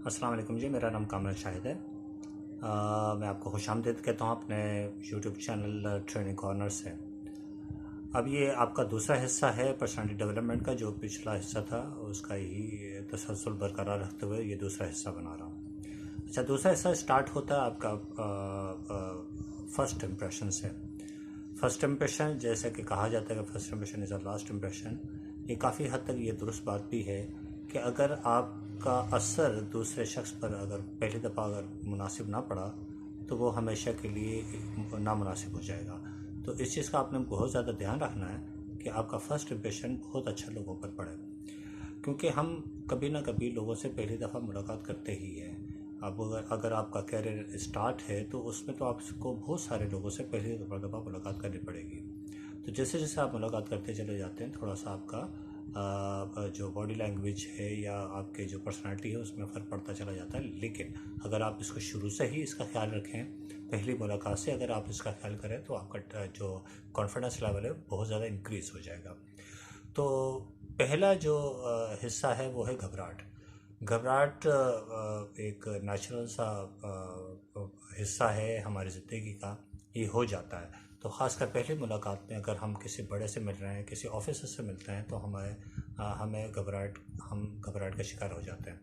अस्सलाम वालेकुम जी, मेरा नाम कामरान शाहिद है। मैं आपको खुशामदीद कहता हूँ अपने यूट्यूब चैनल ट्रेनिंग कॉर्नर से। अब ये आपका दूसरा हिस्सा है पर्सनालिटी डेवलपमेंट का। जो पिछला हिस्सा था उसका ही तसलसल बरकरार रखते हुए ये दूसरा हिस्सा बना रहा हूँ। अच्छा, दूसरा हिस्सा स्टार्ट होता है आपका फर्स्ट इम्प्रेशन से। फर्स्ट इम्प्रेशन, जैसे कि कहा जाता है कि first impression is a last impression, ये काफ़ी हद तक ये दुरुस्त बात भी है कि अगर आपका असर दूसरे शख्स पर अगर पहली दफ़ा अगर मुनासिब ना पड़ा तो वो हमेशा के लिए नामुनासिब हो जाएगा। तो इस चीज़ का आपने बहुत ज़्यादा ध्यान रखना है कि आपका फ़र्स्ट इम्प्रेशन बहुत अच्छा लोगों पर पड़े, क्योंकि हम कभी ना कभी लोगों से पहली दफ़ा मुलाकात करते ही हैं। अब अगर आपका कैरियर स्टार्ट है तो उसमें तो आपको बहुत सारे लोगों से पहली दफ़ा मुलाकात करनी पड़ेगी। तो जैसे जैसे आप मुलाकात करते चले जाते हैं, थोड़ा सा आपका जो बॉडी लैंग्वेज है या आपके जो पर्सनालिटी है उसमें फ़र्क पड़ता चला जाता है। लेकिन अगर आप इसको शुरू से ही इसका ख्याल रखें, पहली मुलाकात से अगर आप इसका ख्याल करें तो आपका जो कॉन्फिडेंस लेवल है बहुत ज़्यादा इंक्रीज़ हो जाएगा। तो पहला जो हिस्सा है वो है घबराहट। घबराहट एक नेचुरल सा हिस्सा है हमारी ज़िंदगी का, ये हो जाता है। तो ख़ासकर पहली मुलाकात में अगर हम किसी बड़े से मिल रहे हैं, किसी ऑफिसर से मिलते हैं, तो हमें घबराहट का शिकार हो जाते हैं।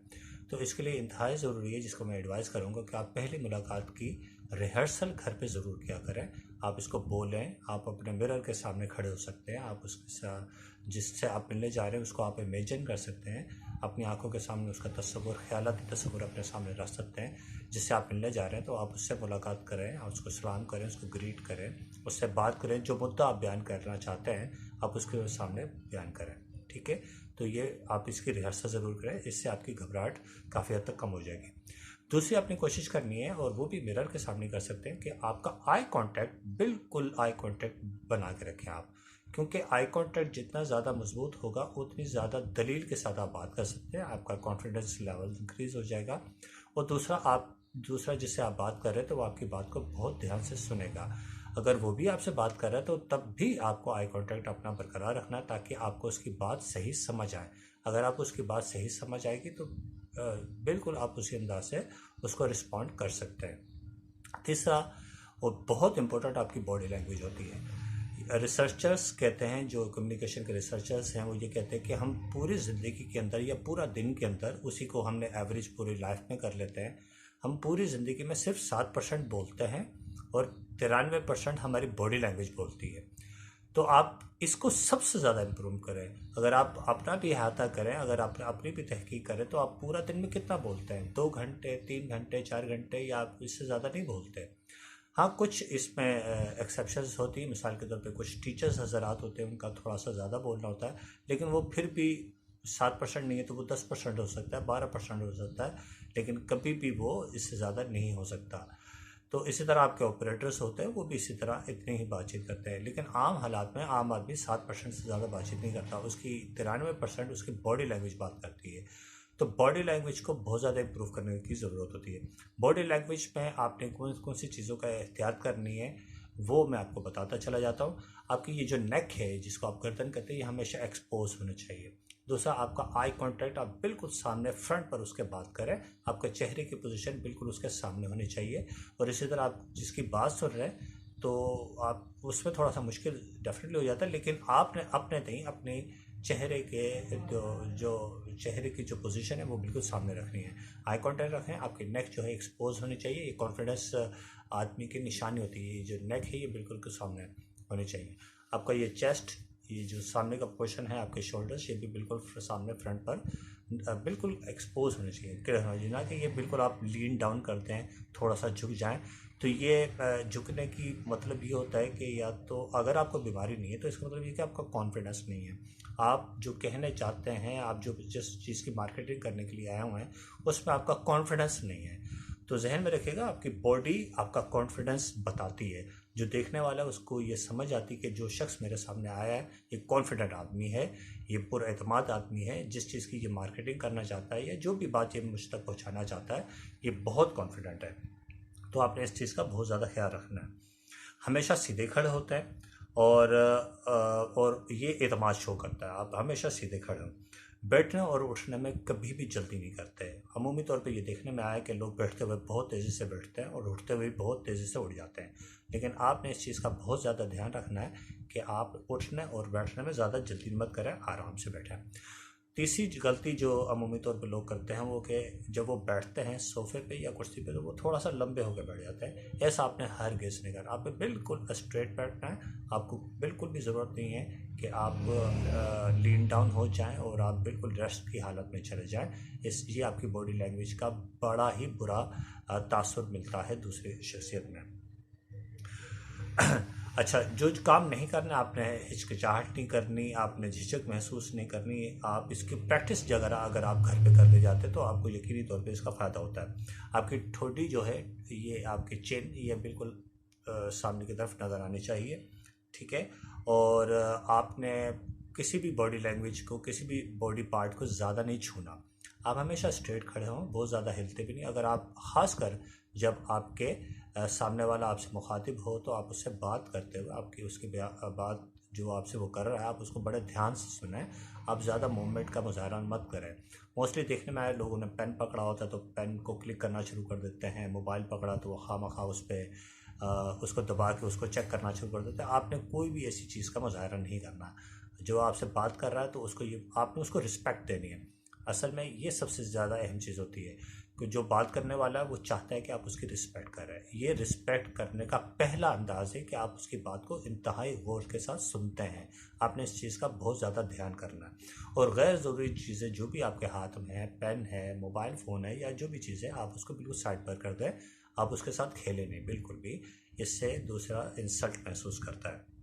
तो इसके लिए इंतहाई ज़रूरी है, जिसको मैं एडवाइस करूँगा कि आप पहली मुलाकात की रिहर्सल घर पे ज़रूर किया करें। आप इसको बोलें, आप अपने मिरर के सामने खड़े हो सकते हैं, आप उसके साथ जिससे आप मिलने जा रहे हैं उसको आप इमेजिन कर सकते हैं, अपनी आंखों के सामने उसका तस्वुर, ख़यालाती तस्वुर अपने सामने रख सकते हैं। जिससे आप मिलने जा रहे हैं तो आप उससे मुलाकात करें, आप उसको सलाम करें, उसको ग्रीट करें, उससे बात करें। जो मुद्दा आप बयान करना चाहते हैं आप उसके सामने बयान करें, ठीक है। तो ये आप इसकी रिहर्सल ज़रूर करें, इससे आपकी घबराहट काफ़ी हद तक कम हो जाएगी। दूसरी आपने कोशिश करनी है, और वो भी मिरर के सामने कर सकते हैं, कि आपका आई कांटेक्ट, बिल्कुल आई कांटेक्ट बना के रखें आप, क्योंकि आई कांटेक्ट जितना ज़्यादा मजबूत होगा उतनी ज़्यादा दलील के साथ आप बात कर सकते हैं, आपका कॉन्फिडेंस लेवल इंक्रीज़ हो जाएगा। और दूसरा जिससे आप बात कर रहे हैं तो वो आपकी बात को बहुत ध्यान से सुनेगा। अगर वो भी आपसे बात कर रहा है तो तब भी आपको आई कांटेक्ट अपना बरकरार रखना है, ताकि आपको उसकी बात सही समझ आए। अगर आपको उसकी बात सही समझ आएगी तो बिल्कुल आप उसी अंदाज से उसको रिस्पॉन्ड कर सकते हैं। तीसरा और बहुत इम्पोर्टेंट आपकी बॉडी लैंग्वेज होती है। रिसर्चर्स कहते हैं, जो कम्युनिकेशन के रिसर्चर्स हैं, वो ये कहते हैं कि हम पूरी ज़िंदगी के अंदर या पूरा दिन के अंदर, उसी को हमने एवरेज पूरी लाइफ में कर लेते हैं, हम पूरी ज़िंदगी में सिर्फ 7% बोलते हैं और 93% हमारी बॉडी लैंग्वेज बोलती है। तो आप इसको सबसे ज़्यादा इम्प्रूव करें। अगर आप अपना भी अहाता करें, अगर आप अपनी भी तहकीक करें, तो आप पूरा दिन में कितना बोलते हैं? 2 घंटे, 3 घंटे, 4 घंटे, या आप इससे ज़्यादा नहीं बोलते। हाँ, कुछ इसमें एक्सेप्शंस होती हैं। मिसाल के तौर पे कुछ टीचर्स हज़रात होते हैं, उनका थोड़ा सा ज़्यादा बोलना होता है, लेकिन वो फिर भी 7% नहीं है तो वो 10% हो सकता है, 12% हो सकता है, लेकिन कभी भी वो इससे ज़्यादा नहीं हो सकता। तो इसी तरह आपके ऑपरेटर्स होते हैं, वो भी इसी तरह इतनी ही बातचीत करते हैं। लेकिन आम हालात में आम आदमी 7% से ज़्यादा बातचीत नहीं करता, उसकी 93% उसकी बॉडी लैंग्वेज बात करती है। तो बॉडी लैंग्वेज को बहुत ज़्यादा इम्प्रूव करने की ज़रूरत होती है। बॉडी लैंग्वेज में आपने कौन कौन सी चीज़ों का एहतियात करनी है वो मैं आपको बताता चला जाता हूँ। आपकी ये जो नेक है, जिसको आप गर्दन कहते हैं, ये हमेशा एक्सपोज होना चाहिए। दूसरा, आपका आई कांटेक्ट, आप बिल्कुल सामने फ्रंट पर उसके बात करें, आपके चेहरे की पोजीशन बिल्कुल उसके सामने होनी चाहिए। और इसी तरह आप जिसकी बात सुन रहे हैं तो आप उसमें थोड़ा सा मुश्किल डेफिनेटली हो जाता है, लेकिन आपने अपने नहीं, अपने चेहरे के जो चेहरे की जो पोजीशन है वो बिल्कुल सामने रखनी है। आई कांटेक्ट रखें, आपकी नेक जो है एक्सपोज होनी चाहिए। ये कॉन्फिडेंस आदमी की निशानी होती है। ये जो नेक है ये बिल्कुल के सामने होनी चाहिए। आपका ये चेस्ट, ये जो सामने का पोर्शन है, आपके शोल्डर्स, ये भी बिल्कुल सामने फ्रंट पर बिल्कुल एक्सपोज होने चाहिए, क्लियर होना चाहिए। ना कि ये बिल्कुल आप लीन डाउन करते हैं, थोड़ा सा झुक जाएं। तो ये झुकने की मतलब ये होता है कि या तो अगर आपको बीमारी नहीं है तो इसका मतलब ये कि आपका कॉन्फिडेंस नहीं है। आप जो कहने चाहते हैं, आप जो जिस चीज़ की मार्केटिंग करने के लिए आए हुए हैं, उसमें आपका कॉन्फिडेंस नहीं है। तो जहन में रखिएगा, आपकी बॉडी आपका कॉन्फिडेंस बताती है। जो देखने वाला है उसको ये समझ आती है कि जो शख्स मेरे सामने आया है ये कॉन्फिडेंट आदमी है, ये पुरएतमाद आदमी है, जिस चीज़ की ये मार्केटिंग करना चाहता है या जो भी बात ये मुझ तक पहुंचाना चाहता है, ये बहुत कॉन्फिडेंट है। तो आपने इस चीज़ का बहुत ज़्यादा ख्याल रखना है। हमेशा सीधे खड़े होते हैं, और ये एतमाद शो करता है, आप हमेशा सीधे खड़े हो। बैठने और उठने में कभी भी जल्दी नहीं करते। हम अमूमी तौर पे ये देखने में आया कि लोग बैठते हुए बहुत तेज़ी से बैठते हैं और उठते हुए बहुत तेज़ी से उठ जाते हैं। लेकिन आपने इस चीज़ का बहुत ज़्यादा ध्यान रखना है कि आप उठने और बैठने में ज़्यादा जल्दी मत करें, आराम से बैठें। तीसरी गलती जो अमूमी तौर पे लोग करते हैं वो कि जब वो बैठते हैं सोफ़े पे या कुर्सी पे तो वो थोड़ा सा लंबे होकर बैठ जाते हैं। ऐसा आपने हरगिज़ नहीं करना, आपको बिल्कुल स्ट्रेट बैठना है। आपको बिल्कुल भी ज़रूरत नहीं है कि आप लीन डाउन हो जाएं और आप बिल्कुल रेस्ट की हालत में चले जाएं। ये आपकी बॉडी लैंग्वेज का बड़ा ही बुरा तासुर मिलता है दूसरी शख्सियत में। अच्छा, जो काम नहीं करना, आपने हिचकिचाहट नहीं करनी, आपने झिझक महसूस नहीं करनी, आप इसकी प्रैक्टिस अगर आप घर पे करने जाते तो आपको यकीनी तौर पे इसका फ़ायदा होता है। आपकी ठोड़ी जो है, ये आपकी चेन, ये बिल्कुल सामने की तरफ नज़र आनी चाहिए, ठीक है। और आपने किसी भी बॉडी लैंग्वेज को, किसी भी बॉडी पार्ट को ज़्यादा नहीं छूना। आप हमेशा स्ट्रेट खड़े हों, बहुत ज़्यादा हिलते भी नहीं। अगर आप ख़ासकर जब आपके सामने वाला आपसे मुखातिब हो तो आप उससे बात करते हुए आपकी उसकी बात जो आपसे वो कर रहा है आप उसको बड़े ध्यान से सुनें। आप ज़्यादा मूवमेंट का मुजाहरा मत करें। मोस्टली देखने में आए लोगों ने पेन पकड़ा होता है तो पेन को क्लिक करना शुरू कर देते हैं, मोबाइल पकड़ा तो वो खामखा उस पर उसको दबा के उसको चेक करना शुरू कर देते हैं। आपने कोई भी ऐसी चीज़ का मुजाहरा नहीं करना। जो आपसे बात कर रहा है तो आपने उसको रिस्पेक्ट देनी है। असल में ये सबसे ज़्यादा अहम चीज़ होती है कि जो बात करने वाला है वो चाहता है कि आप उसकी रिस्पेक्ट करें। ये रिस्पेक्ट करने का पहला अंदाज़ है कि आप उसकी बात को इंतहाई गौर के साथ सुनते हैं। आपने इस चीज़ का बहुत ज़्यादा ध्यान करना है। और गैर ज़रूरी चीज़ें जो भी आपके हाथ में है, पेन है, मोबाइल फ़ोन है या जो भी चीज़ है, आप उसको बिल्कुल साइड पर कर दें। आप उसके साथ खेलें नहीं बिल्कुल भी, इससे दूसरा इंसल्ट महसूस करता है।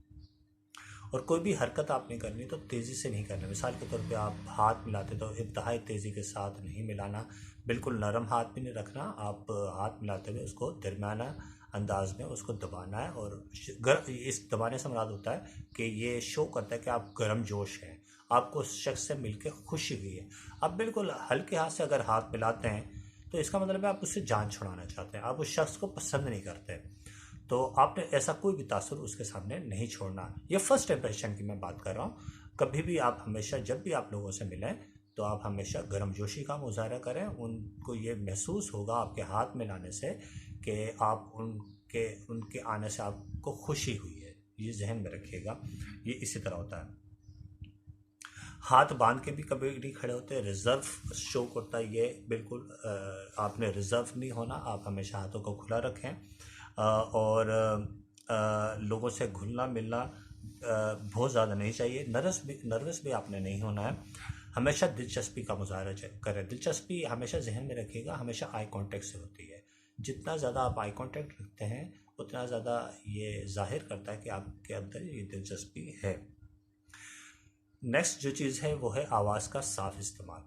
और कोई भी हरकत आपने करनी तो तेज़ी से नहीं करना। मिसाल के तौर पे आप हाथ मिलाते तो इंतहाई तेज़ी के साथ नहीं मिलाना, बिल्कुल नरम हाथ भी नहीं रखना। आप हाथ मिलाते हुए उसको दरमियाना अंदाज में उसको दबाना है। और इस दबाने से मुराद होता है कि ये शो करता है कि आप गर्म जोश हैं, आपको उस शख्स से मिलकर खुशी हुई है। आप बिल्कुल हल्के हाथ से अगर हाथ मिलाते हैं तो इसका मतलब है आप उससे जान छुड़ाना चाहते हैं, आप उस शख्स को पसंद नहीं करते। तो आपने ऐसा कोई भी तासुर उसके सामने नहीं छोड़ना। ये फर्स्ट इंप्रेशन की मैं बात कर रहा हूँ। कभी भी आप हमेशा जब भी आप लोगों से मिलें तो आप हमेशा गर्मजोशी का मुजाहरा करें। उनको ये महसूस होगा आपके हाथ में लाने से कि आप उनके आने से आपको खुशी हुई है। ये जहन में रखिएगा। ये इसी तरह होता है। हाथ बांध के भी कभी नहीं खड़े होते, रिज़र्व शो करता है ये। बिल्कुल आपने रिज़र्व नहीं होना, आप हमेशा हाथों को खुला रखें। और लोगों से घुलना मिलना बहुत ज़्यादा नहीं चाहिए। नर्वस भी आपने नहीं होना है। हमेशा दिलचस्पी का मुजाहरा करें। दिलचस्पी हमेशा जहन में रखिएगा, हमेशा आई कांटेक्ट से होती है। जितना ज़्यादा आप आई कांटेक्ट रखते हैं उतना ज़्यादा ये जाहिर करता है कि आपके अंदर ये दिलचस्पी है। नेक्स्ट जो चीज़ है वो है आवाज़ का साफ इस्तेमाल।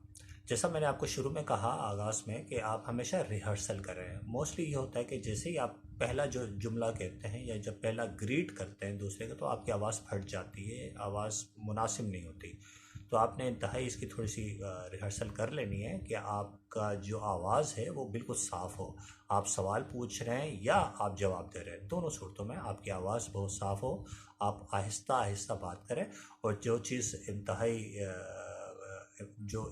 जैसा मैंने आपको शुरू में कहा आगाज़ में कि आप हमेशा रिहर्सल करें। मोस्टली ये होता है कि जैसे ही आप पहला जो जुमला कहते हैं या जब पहला ग्रीट करते हैं दूसरे का तो आपकी आवाज़ फट जाती है, आवाज़ मुनासिब नहीं होती। तो आपने इंतहाई इसकी थोड़ी सी रिहर्सल कर लेनी है कि आपका जो आवाज़ है वो बिल्कुल साफ़ हो। आप सवाल पूछ रहे हैं या आप जवाब दे रहे हैं, दोनों सूरतों में आपकी आवाज़ बहुत साफ़ हो। आप आहिस्ता आहिस्ता बात करें। और जो चीज़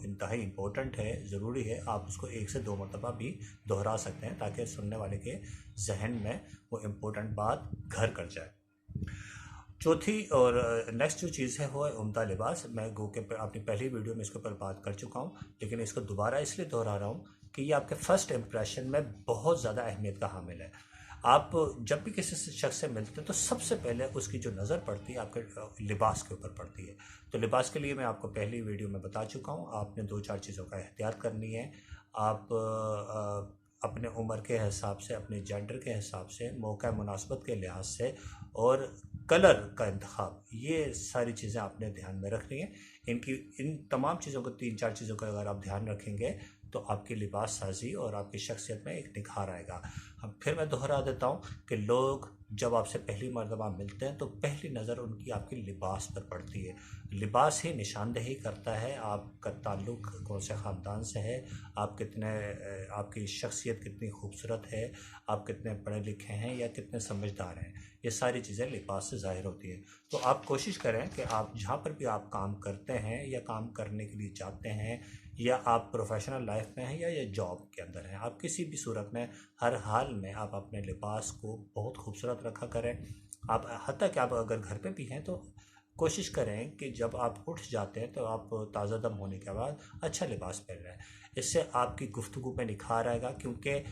इंतहाई इम्पोर्टेंट है, ज़रूरी है, आप उसको 1 से 2 मरतबा भी दोहरा सकते हैं ताकि सुनने वाले के जहन में वो इम्पोर्टेंट बात घर कर जाए। चौथी और नेक्स्ट जो चीज़ है वो है उम्दा लिबास। मैं अपनी पहली वीडियो में इसके ऊपर बात कर चुका हूँ, लेकिन इसको दोबारा इसलिए दोहरा रहा हूँ कि ये आपके फर्स्ट इम्प्रेशन में बहुत ज़्यादा अहमियत का हामिल है। आप जब भी किसी शख्स से मिलते हैं तो सबसे पहले उसकी जो नज़र पड़ती है आपके लिबास के ऊपर पड़ती है। तो लिबास के लिए मैं आपको पहली वीडियो में बता चुका हूँ, आपने 2-4 चीज़ों का एहतियात करनी है। आप अपने उम्र के हिसाब से, अपने जेंडर के हिसाब से, मौका मुनासबत के लिहाज से और कलर का इंतखाब, ये सारी चीज़ें आपने ध्यान में रखनी है। इन तमाम चीज़ों को, 3-4 चीज़ों का अगर आप ध्यान रखेंगे तो आपकी लिबास साजी और आपकी शख्सियत में एक निखार आएगा। फिर मैं दोहरा देता हूँ कि लोग जब आपसे पहली मर्तबा मिलते हैं तो पहली नज़र उनकी आपकी लिबास पर पड़ती है। लिबास ही निशानदेही करता है आपका ताल्लुक़ कौन से ख़ानदान से है, आपकी शख्सियत कितनी खूबसूरत है, आप कितने पढ़े लिखे हैं या कितने समझदार हैं। ये सारी चीज़ें लिबास से ज़ाहिर होती हैं। तो आप कोशिश करें कि आप जहाँ पर भी आप काम करते हैं या काम करने के लिए जाते हैं या आप प्रोफेशनल लाइफ में हैं या जॉब के अंदर हैं, आप किसी भी सूरत में हर हाल में आप अपने लिबास को बहुत खूबसूरत रखा करें। आप हत्ता कि आप अगर घर पे भी हैं तो कोशिश करें कि जब आप उठ जाते हैं तो आप ताज़ा दम होने के बाद अच्छा लिबास पहन लें। इससे आपकी गुफ्तगू में निखार आएगा, क्योंकि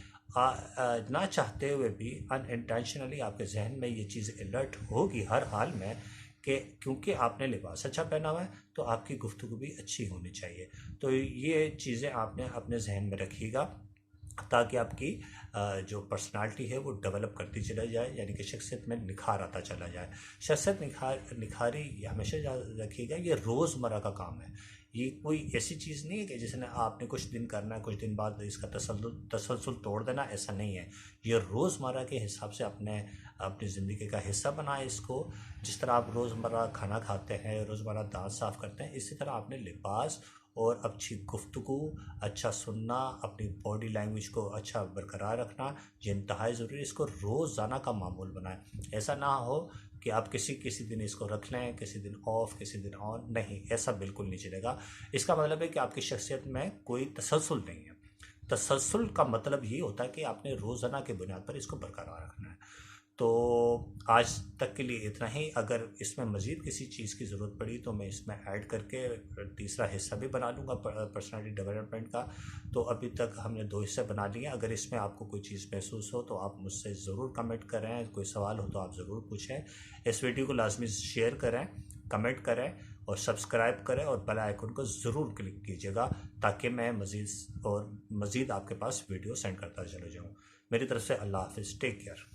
ना चाहते हुए भी अनइंटेंशनली आपके जहन में ये चीज़ अलर्ट होगी हर हाल में कि क्योंकि आपने लिबास अच्छा पहना हुआ है तो आपकी गुफ्तगू भी अच्छी होनी चाहिए। तो ये चीज़ें आपने अपने जहन में रखिएगा ताकि आपकी जो पर्सनालिटी है वो डेवलप करती चला जाए, यानी कि शख्सियत में निखार आता चला जाए। शख्सियत निखारी हमेशा याद रखिएगा, ये रोज़मर्रा का काम है। ये कोई ऐसी चीज़ नहीं है कि जिसने आपने कुछ दिन करना है, कुछ दिन बाद इसका तसलसल तोड़ देना, ऐसा नहीं है। ये रोज़मर्रा के हिसाब से अपने अपनी ज़िंदगी का हिस्सा बनाए इसको। जिस तरह आप रोज़मर्रा खाना खाते हैं, रोज़मर्रा दांत साफ़ करते हैं, इसी तरह आपने लिबास और अच्छी गुफ्तगू, अच्छा सुनना, अपनी बॉडी लैंग्वेज को अच्छा बरकरार रखना, ये इंतहाई ज़रूरी है। इसको रोज़ाना का मामूल बनाएं। ऐसा ना हो कि आप किसी किसी दिन इसको रख लें, किसी दिन ऑफ, किसी दिन ऑन, नहीं, ऐसा बिल्कुल नहीं चलेगा। इसका मतलब है कि आपकी शख्सियत में कोई तसलसल नहीं है। तसलसल का मतलब ये होता है कि आपने रोज़ाना की बुनियाद पर इसको बरकरार रखना है। तो आज तक के लिए इतना ही। अगर इसमें मज़ीद किसी चीज़ की ज़रूरत पड़ी तो मैं इसमें ऐड करके तीसरा हिस्सा भी बना लूँगा पर्सनालिटी डेवलपमेंट का। तो अभी तक हमने 2 हिस्से बना लिए। अगर इसमें आपको कोई चीज़ महसूस हो तो आप मुझसे ज़रूर कमेंट करें, कोई सवाल हो तो आप ज़रूर पूछें। इस वीडियो को लाजमी शेयर करें, कमेंट करें और सब्सक्राइब करें और बेल आइकन को ज़रूर क्लिक कीजिएगा ताकि मैं मज़ीद आपके पास वीडियो सेंड करता चला जाऊँ। मेरी तरफ से अल्लाह हाफ़िज़, टेक केयर।